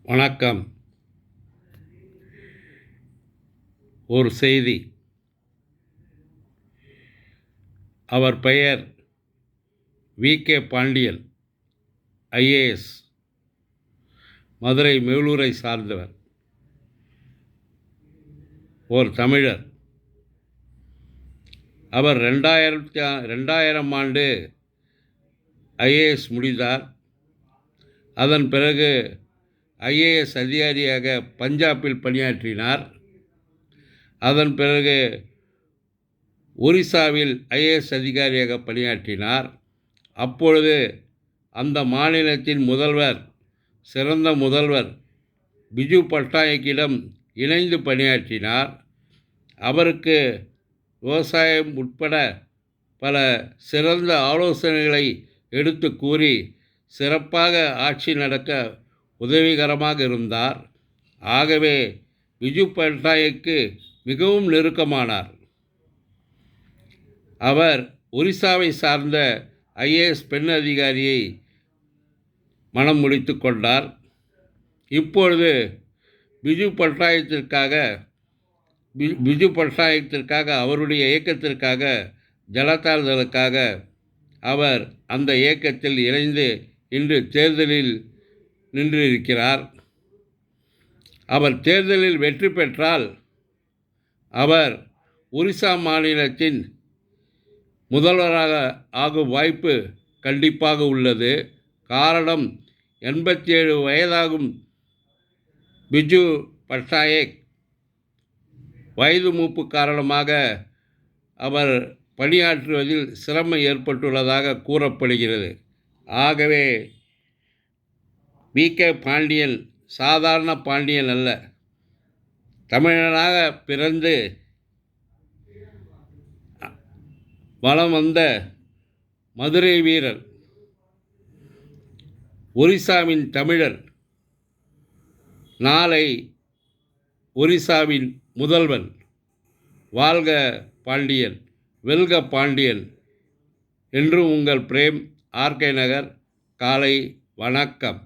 வணக்கம். ஒரு செய்தி. அவர் பெயர் வி.கே. பாண்டியன், ஐஏஎஸ், மதுரை மேலூரை சார்ந்தவர். ஒரு தமிழர். அவர் 2000 ஆண்டு ஐஏஎஸ் முடித்தார். அதன் பிறகு ஐஏஎஸ் அதிகாரியாக பஞ்சாபில் பணியாற்றினார். அதன் பிறகு ஒரிசாவில் ஐஏஎஸ் அதிகாரியாக பணியாற்றினார். அப்பொழுது அந்த மாநிலத்தின் சிறந்த முதல்வர் பிஜு பட்நாயக்கிடம் இணைந்து பணியாற்றினார். அவருக்கு விவசாயம் உட்பட பல சிறந்த ஆலோசனைகளை எடுத்து கூறி சிறப்பாக ஆட்சி நடக்க உதவிகரமாக இருந்தார். ஆகவே பிஜு பட்நாயக்கு மிகவும் நெருக்கமானார். அவர் ஒரிசாவை சார்ந்த ஐஏஎஸ் பெண் அதிகாரியை மணம் முடித்து கொண்டார். இப்பொழுது பிஜு பட்நாயக்கிற்காக அவருடைய இயக்கத்திற்காக ஜனதாதளுக்காக அவர் அந்த இயக்கத்தில் இணைந்து இன்று தேர்தலில் நின்றிருக்கிறார். அவர் தேர்தலில் வெற்றி பெற்றால் அவர் ஒரிசா மாநிலத்தின் முதல்வராக ஆகும் வாய்ப்பு கண்டிப்பாக உள்ளது. காரணம், 87 வயதாகும் பிஜு பட்நாயக் வயது மூப்பு காரணமாக அவர் பணியாற்றுவதில் சிரமம் ஏற்பட்டுள்ளதாக கூறப்படுகிறது. ஆகவே வி.கே. பாண்டியன் சாதாரண பாண்டியன் அல்ல. தமிழனாக பிறந்து வலம் வந்த மதுரை வீரர், ஒரிசாவின் தமிழர், நாளை ஒரிசாவின் முதல்வன். வாழ்க பாண்டியன், வெல்க பாண்டியன் என்று உங்கள் பிரேம், ஆர்கே நகர். காலை வணக்கம்.